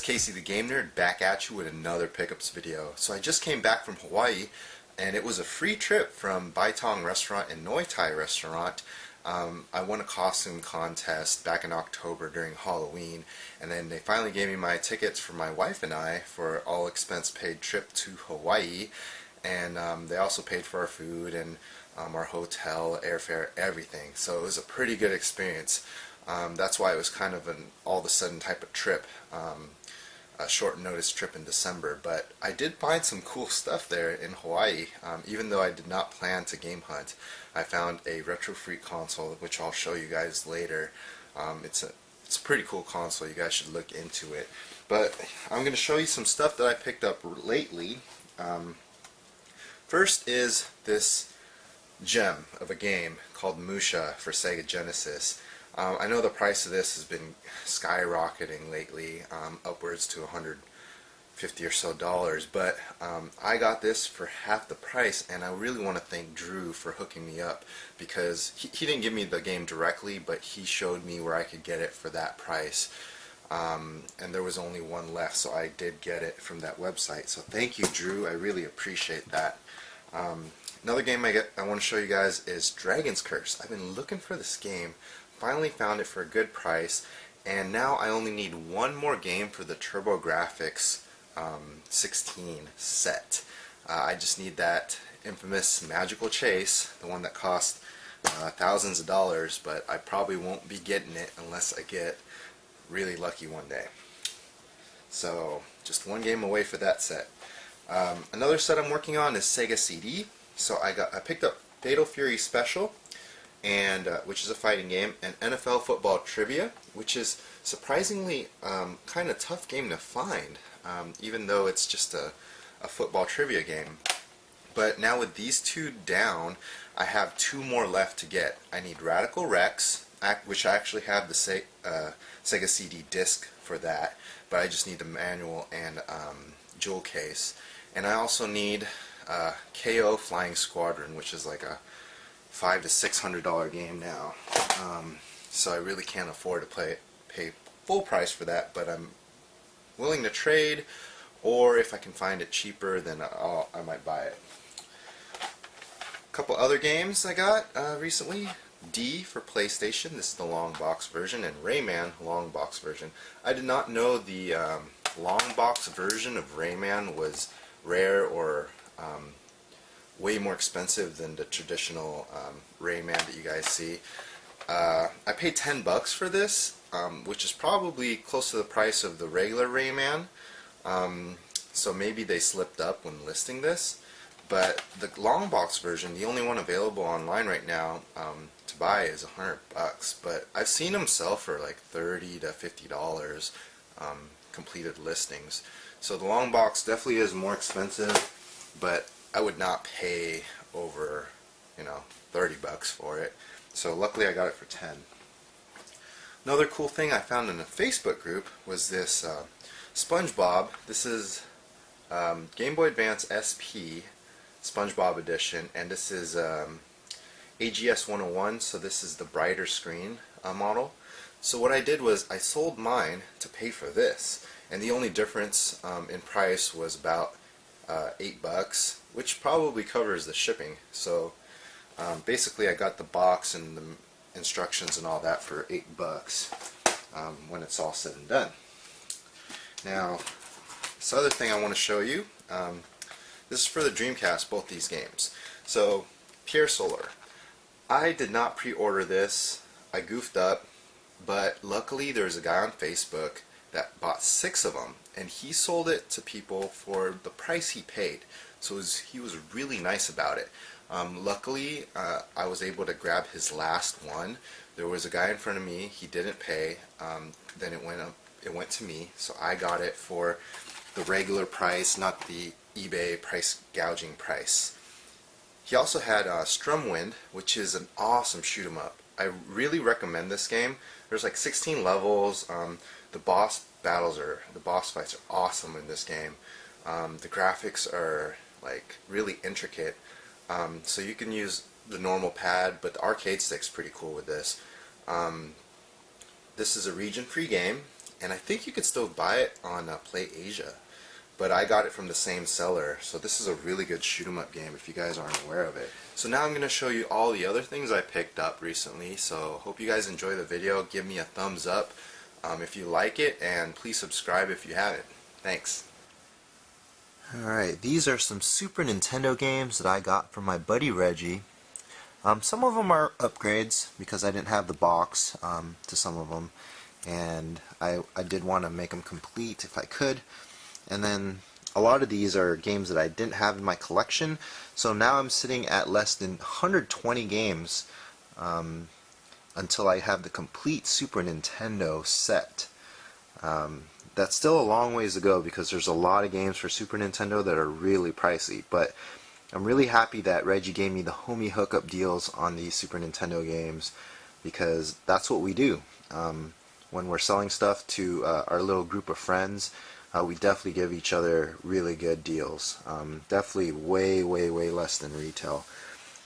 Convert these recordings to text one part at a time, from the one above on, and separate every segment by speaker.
Speaker 1: Casey the Game Nerd back at you with another pickups video. So I just came back from Hawaii and it was a free trip from Baitong Restaurant and Noi Tai Restaurant. I won a costume contest back in October during Halloween, and then they finally gave me my tickets for my wife and I for all expense paid trip to Hawaii, and they also paid for our food and our hotel, airfare, everything. So it was a pretty good experience. That's why it was kind of an all of a sudden type of trip, a short notice trip in December. But I did find some cool stuff there in Hawaii, even though I did not plan to game hunt. I found a Retro Freak console, which I'll show you guys later. It's a pretty cool console. You guys should look into it. But I'm going to show you some stuff that I picked up lately. First is this gem of a game called Musha for Sega Genesis. I know the price of this has been skyrocketing lately, upwards to $150 or so, but I got this for half the price, and I really want to thank Drew for hooking me up, because he didn't give me the game directly, but he showed me where I could get it for that price, and there was only one left, so I did get it from that website. So thank you, Drew. I really appreciate that. Another game I want to show you guys is Dragon's Curse. I've been looking for this game. Finally found it for a good price, and now I only need one more game for the TurboGrafx 16 set. I just need that infamous Magical Chase, the one that cost thousands of dollars, but I probably won't be getting it unless I get really lucky one day. So just one game away for that set. Another set I'm working on is Sega CD. So I picked up Fatal Fury Special, and which is a fighting game, and NFL Football Trivia, which is surprisingly kind of tough game to find, even though it's just a football trivia game. But now with these two down, I have two more left to get. I need Radical Rex, which I actually have the Sega CD disc for that, but I just need the manual and jewel case. And I also need KO Flying Squadron, which is like a $500 to $600 game now, so I really can't afford to pay full price for that, but I'm willing to trade, or if I can find it cheaper, then I might buy it. A couple other games I got recently. D for PlayStation, this is the long box version, and Rayman long box version. I did not know the long box version of Rayman was rare or way more expensive than the traditional Rayman that you guys see. I paid $10 for this, which is probably close to the price of the regular Rayman, so maybe they slipped up when listing this. But the long box version, the only one available online right now to buy, is $100, but I've seen them sell for like $30 to $50 completed listings. So the long box definitely is more expensive, but I would not pay over, $30 for it. So luckily I got it for 10. Another cool thing I found in a Facebook group was this SpongeBob. This is Game Boy Advance SP SpongeBob edition, and this is AGS 101, so this is the brighter screen model. So what I did was I sold mine to pay for this, and the only difference in price was about $8, which probably covers the shipping. So basically I got the box and the instructions and all that for $8 when it's all said and done. Now this other thing I want to show you, this is for the Dreamcast, both these games. So Pierre Solar, I did not pre-order this, I goofed up, but luckily there's a guy on Facebook that bought 6 of them, and he sold it to people for the price he paid. So he was really nice about it. Luckily, I was able to grab his last one. There was a guy in front of me, he didn't pay, then it went to me, so I got it for the regular price, not the eBay price gouging price. He also had Strumwind, which is an awesome shoot 'em up. I really recommend this game. There's like 16 levels. The boss fights are awesome in this game. The graphics are like really intricate. So you can use the normal pad, but the arcade stick's pretty cool with this. This is a region-free game, and I think you could still buy it on Play Asia, but I got it from the same seller. So this is a really good shoot 'em up game if you guys aren't aware of it. So now I'm going to show you all the other things I picked up recently. So hope you guys enjoy the video. Give me a thumbs up if you like it, and please subscribe if you haven't. Thanks.
Speaker 2: Alright, these are some Super Nintendo games that I got from my buddy Reggie. Some of them are upgrades because I didn't have the box to some of them, and I did want to make them complete if I could. And then a lot of these are games that I didn't have in my collection, so now I'm sitting at less than 120 games until I have the complete Super Nintendo set. That's still a long ways to go because there's a lot of games for Super Nintendo that are really pricey, but I'm really happy that Reggie gave me the homie hookup deals on these Super Nintendo games, because that's what we do. When we're selling stuff to our little group of friends, we definitely give each other really good deals. Definitely way less than retail.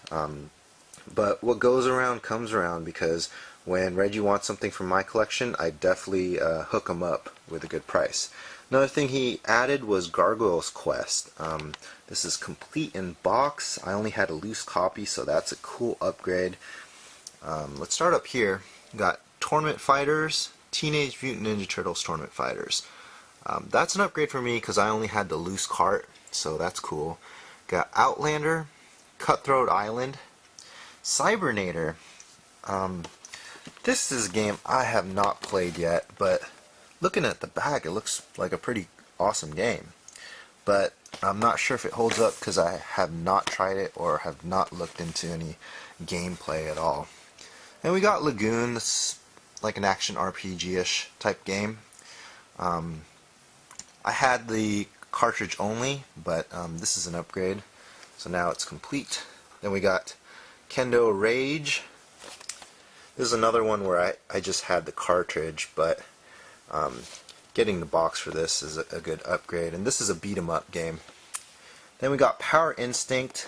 Speaker 2: But what goes around comes around, because when Reggie wants something from my collection, I definitely hook him up with a good price. Another thing he added was Gargoyle's Quest. This is complete in box. I only had a loose copy, so that's a cool upgrade. Let's start up here. We got Tournament Fighters, Teenage Mutant Ninja Turtles Tournament Fighters. That's an upgrade for me because I only had the loose cart, so that's cool. Got Outlander, Cutthroat Island, Cybernator. This is a game I have not played yet, but looking at the back, it looks like a pretty awesome game. But I'm not sure if it holds up because I have not tried it or have not looked into any gameplay at all. And we got Lagoon. That's like an action RPG-ish type game. I had the cartridge only, but this is an upgrade, so now it's complete. Then we got Kendo Rage. This is another one where I just had the cartridge, but getting the box for this is a good upgrade. And this is a beat 'em up game. Then we got Power Instinct.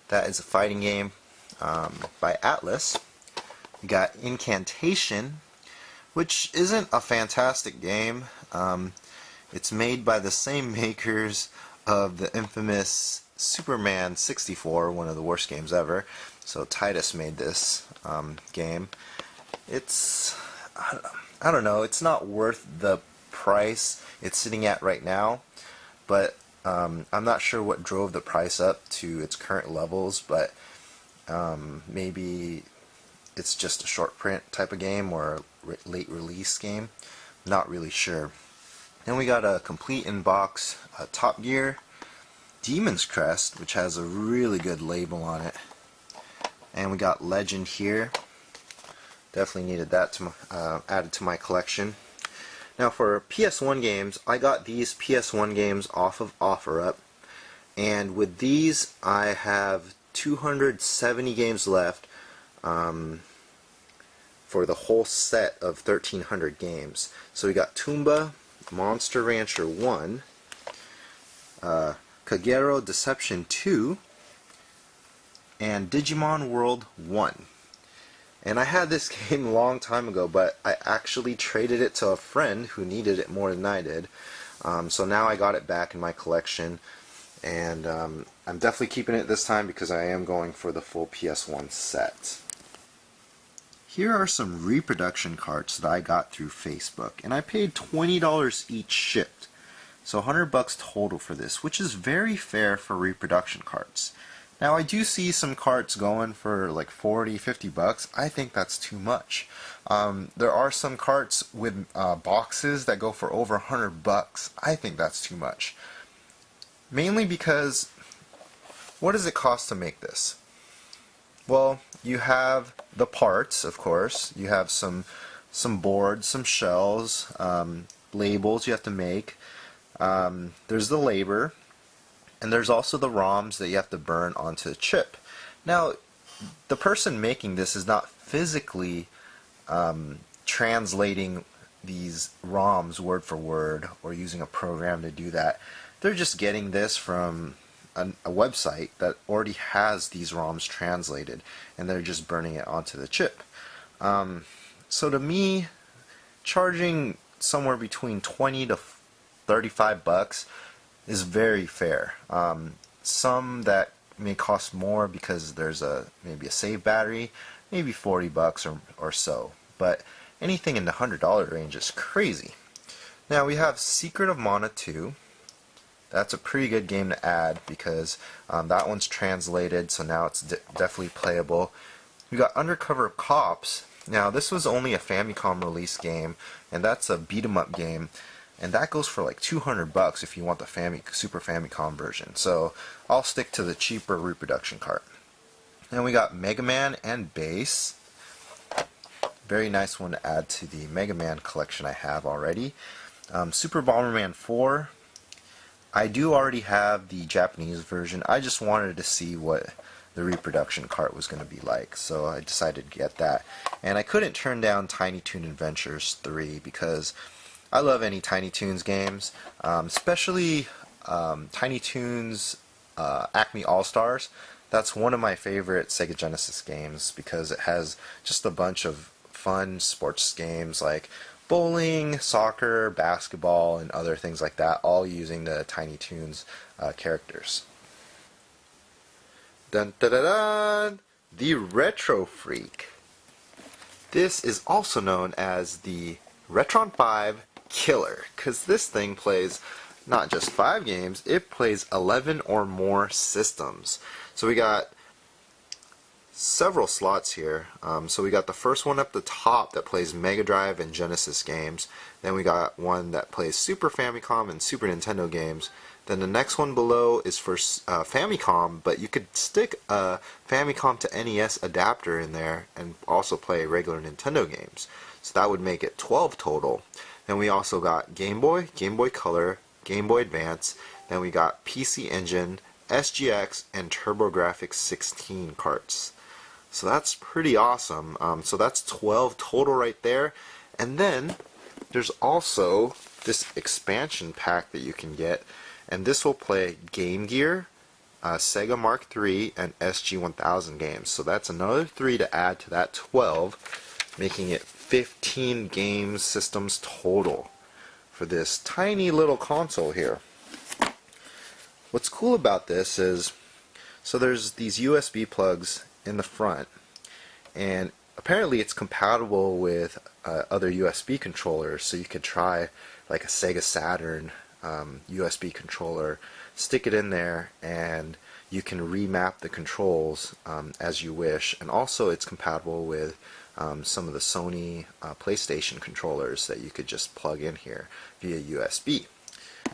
Speaker 2: That is a fighting game by Atlas. We got Incantation, which isn't a fantastic game. It's made by the same makers of the infamous Superman 64, one of the worst games ever. So Titus made this game. It's, I don't know, it's not worth the price it's sitting at right now, but I'm not sure what drove the price up to its current levels, but maybe it's just a short print type of game or a late release game. Not really sure. Then we got a complete in-box Top Gear, Demon's Crest, which has a really good label on it. And we got Legend here. Definitely needed that to added to my collection. Now for PS1 games, I got these PS1 games off of OfferUp, and with these I have 270 games left for the whole set of 1,300 games. So we got Toomba, Monster Rancher 1, Kagero Deception 2, and Digimon World 1. And I had this game a long time ago, but I actually traded it to a friend who needed it more than I did. So now I got it back in my collection, and I'm definitely keeping it this time because I am going for the full PS1 set. Here are some reproduction carts that I got through Facebook, and I paid $20 each shipped. So $100 total for this, which is very fair for reproduction carts. Now I do see some carts going for like $40-50. I think that's too much. There are some carts with boxes that go for over $100. I think that's too much. Mainly because, what does it cost to make this? Well, you have the parts, of course. You have some boards, some shells, labels you have to make. There's the labor, and there's also the ROMs that you have to burn onto a chip. Now, the person making this is not physically translating these ROMs word for word or using a program to do that. They're just getting this from a website that already has these ROMs translated, and they're just burning it onto the chip. So to me, charging somewhere between 20 to 35 bucks is very fair. Some that may cost more because there's maybe a save battery, maybe 40 bucks or so. But anything in the $100 range is crazy. Now we have Secret of Mana 2. That's a pretty good game to add because that one's translated, so now it's definitely playable. We got Undercover Cops. Now this was only a Famicom release game, and that's a beat 'em up game, and that goes for like 200 bucks if you want the Super Famicom version. So I'll stick to the cheaper reproduction cart. Then we got Mega Man and Bass. Very nice one to add to the Mega Man collection I have already. Super Bomberman 4. I do already have the Japanese version. I just wanted to see what the reproduction cart was going to be like, so I decided to get that. And I couldn't turn down Tiny Toon Adventures 3 because I love any Tiny Toons games, especially Tiny Toons Acme All-Stars. That's one of my favorite Sega Genesis games because it has just a bunch of fun sports games like bowling, soccer, basketball, and other things like that, all using the Tiny Toons characters. Dun dun dun dun! The Retro Freak. This is also known as the Retron 5 Killer, because this thing plays not just 5 games, it plays 11 or more systems. So we got several slots here. So we got the first one up the top that plays Mega Drive and Genesis games. Then we got one that plays Super Famicom and Super Nintendo games. Then the next one below is for Famicom, but you could stick a Famicom to NES adapter in there and also play regular Nintendo games. So that would make it 12 total. Then we also got Game Boy, Game Boy Color, Game Boy Advance. Then we got PC Engine, SGX, and TurboGrafx 16 carts. So that's pretty awesome. So that's 12 total right there. And then there's also this expansion pack that you can get, and this will play Game Gear, Sega Mark III, and SG-1000 games. So that's another 3 to add to that 12, making it 15 game systems total for this tiny little console here. What's cool about this is, so there's these USB plugs in the front, and apparently it's compatible with other USB controllers, so you could try like a Sega Saturn USB controller, stick it in there, and you can remap the controls as you wish. And also it's compatible with some of the Sony PlayStation controllers that you could just plug in here via USB.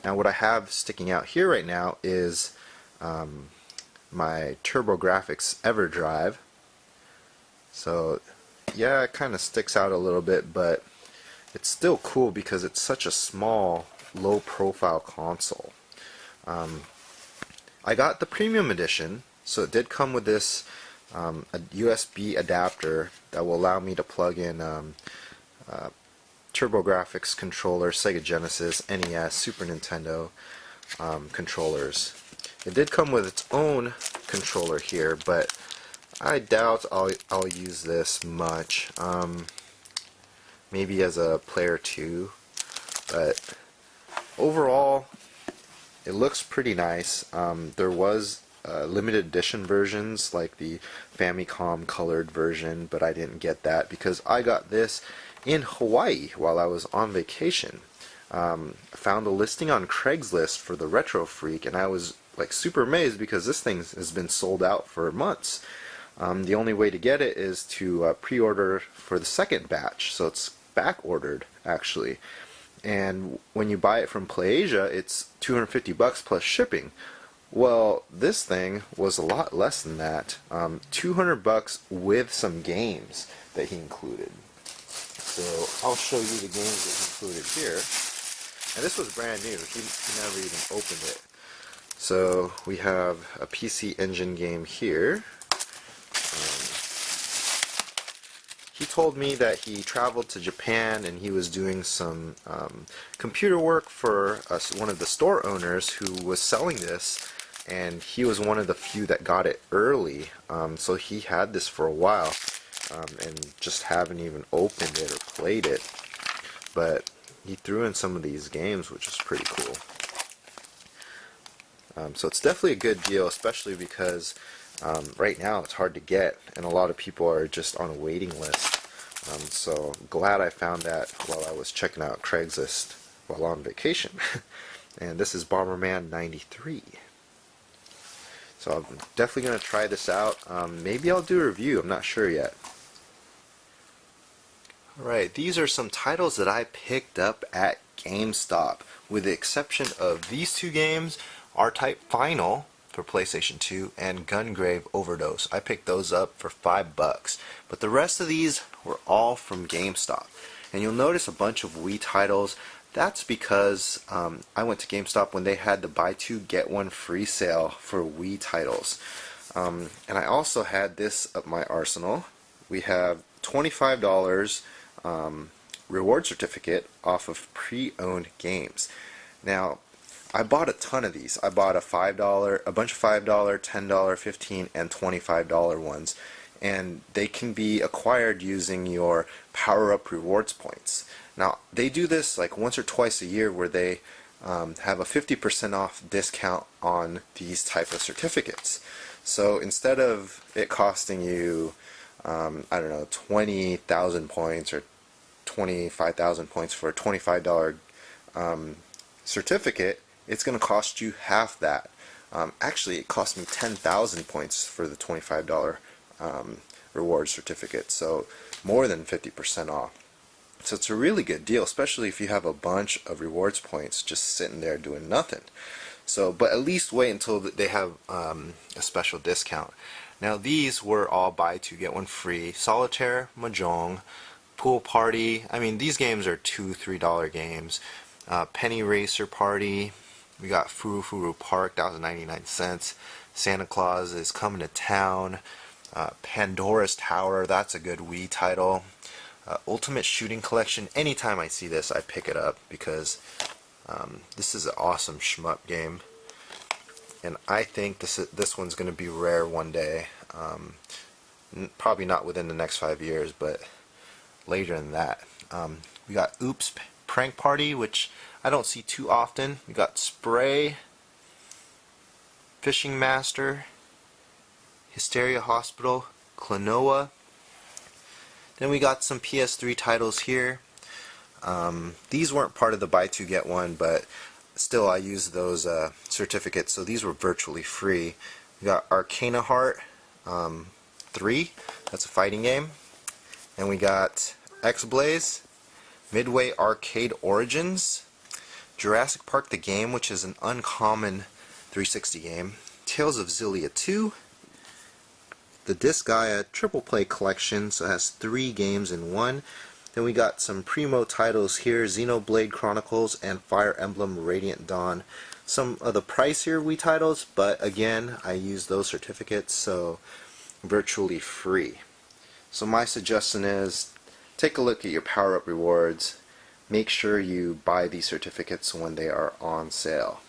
Speaker 2: Now what I have sticking out here right now is my TurboGrafx EverDrive. So yeah, it kind of sticks out a little bit, but it's still cool because it's such a small, low profile console. I got the premium edition, so it did come with this a USB adapter that will allow me to plug in TurboGrafx controller, Sega Genesis, NES, Super Nintendo controllers. It did come with its own controller here, but I doubt I'll use this much. Maybe as a player 2, but overall it looks pretty nice. There was limited edition versions like the Famicom colored version, but I didn't get that because I got this in Hawaii while I was on vacation. I found a listing on Craigslist for the Retro Freak, and I was like super amazed because this thing has been sold out for months. The only way to get it is to pre-order for the second batch, so it's back ordered actually. And when you buy it from PlayAsia, it's 250 bucks plus shipping. Well, this thing was a lot less than that. 200 bucks with some games that he included. So I'll show you the games that he included here. And this was brand new. He never even opened it. So we have a PC Engine game here. He told me that he traveled to Japan and he was doing some computer work for one of the store owners who was selling this, and he was one of the few that got it early. So he had this for a while and just haven't even opened it or played it. But he threw in some of these games, which is pretty cool. So it's definitely a good deal, especially because right now it's hard to get, and a lot of people are just on a waiting list. So glad I found that while I was checking out Craigslist while on vacation. And this is Bomberman 93. So I'm definitely going to try this out. Maybe I'll do a review, I'm not sure yet. Alright, these are some titles that I picked up at GameStop, with the exception of these two games, R-Type Final for PlayStation 2 and Gungrave Overdose. I picked those up for $5, but the rest of these were all from GameStop. And you'll notice a bunch of Wii titles. That's because I went to GameStop when they had the buy two get one free sale for Wii titles. And I also had this up my arsenal. We have $25 reward certificate off of pre-owned games. Now, I bought a ton of these. I bought a bunch of $5, $10, $15, and $25 ones, and they can be acquired using your power-up rewards points. Now, they do this like once or twice a year, where they have a 50% off discount on these type of certificates. So instead of it costing you, I don't know, 20,000 points or 25,000 points for a $25 certificate, it's going to cost you half that. Actually, it cost me 10,000 points for the $25 reward certificate, so more than 50% off. So it's a really good deal, especially if you have a bunch of rewards points just sitting there doing nothing. So, but at least wait until they have a special discount. Now, these were all buy two get one free: Solitaire, Mahjong, Pool Party. I mean, these games are $2, $3 games. Penny Racer Party. We got Furu Furu Park, that was 99 cents. Santa Claus is Coming to Town. Pandora's Tower, that's a good Wii title. Ultimate Shooting Collection. Anytime I see this, I pick it up because this is an awesome shmup game, and I think this one's going to be rare one day. Probably not within the next 5 years, but later than that. We got Oops Prank Party, which I don't see too often. We got Spray, Fishing Master, Hysteria Hospital, Klonoa. Then we got some PS3 titles here. These weren't part of the buy two get one, but still I used those certificates, so these were virtually free. We got Arcana Heart 3, that's a fighting game. And we got X-Blaze, Midway Arcade Origins, Jurassic Park the Game, which is an uncommon 360 game, Tales of Xillia 2, the Disgaea Triple Play Collection, so it has 3 games in one. Then we got some Primo titles here, Xenoblade Chronicles and Fire Emblem Radiant Dawn. Some of the pricier Wii titles, but again, I use those certificates, so virtually free. So my suggestion is, take a look at your power-up rewards. Make sure you buy these certificates when they are on sale.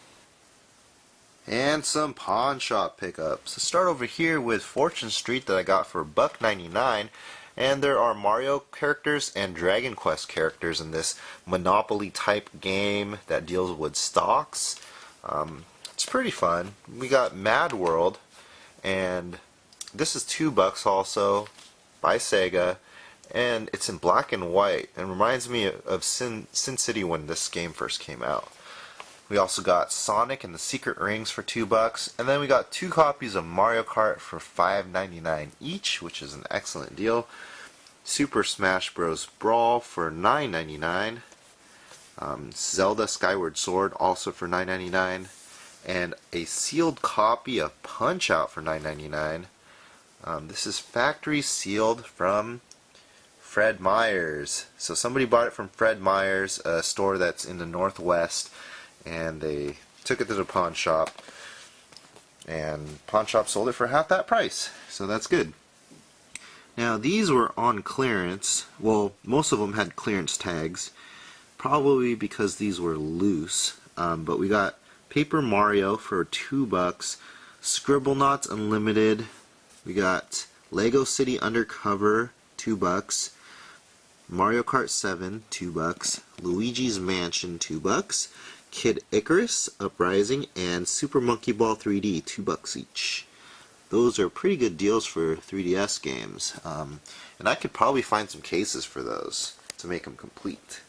Speaker 2: And some pawn shop pickups. So start over here with Fortune Street that I got for $1.99, and there are Mario characters and Dragon Quest characters in this Monopoly type game that deals with stocks. It's pretty fun. We got Mad World, and this is $2 also by Sega, and it's in black and white and reminds me of Sin City when this game first came out. We also got Sonic and the Secret Rings for $2, and then we got 2 copies of Mario Kart for $5.99 each, which is an excellent deal. Super Smash Bros. Brawl for $9.99. Zelda Skyward Sword also for $9.99, and a sealed copy of Punch-Out for $9.99. This is factory sealed from Fred Meyer's. So somebody bought it from Fred Meyer's, a store that's in the Northwest, and they took it to the pawn shop, and pawn shop sold it for half that price. So that's good. Now these were on clearance. Well, most of them had clearance tags, probably because these were loose. But we got Paper Mario for $2, Scribblenauts Unlimited. We got Lego City Undercover, $2, Mario Kart 7, $2. Luigi's Mansion, $2. Kid Icarus, Uprising, and Super Monkey Ball 3D, $2 each. Those are pretty good deals for 3DS games. And I could probably find some cases for those to make them complete.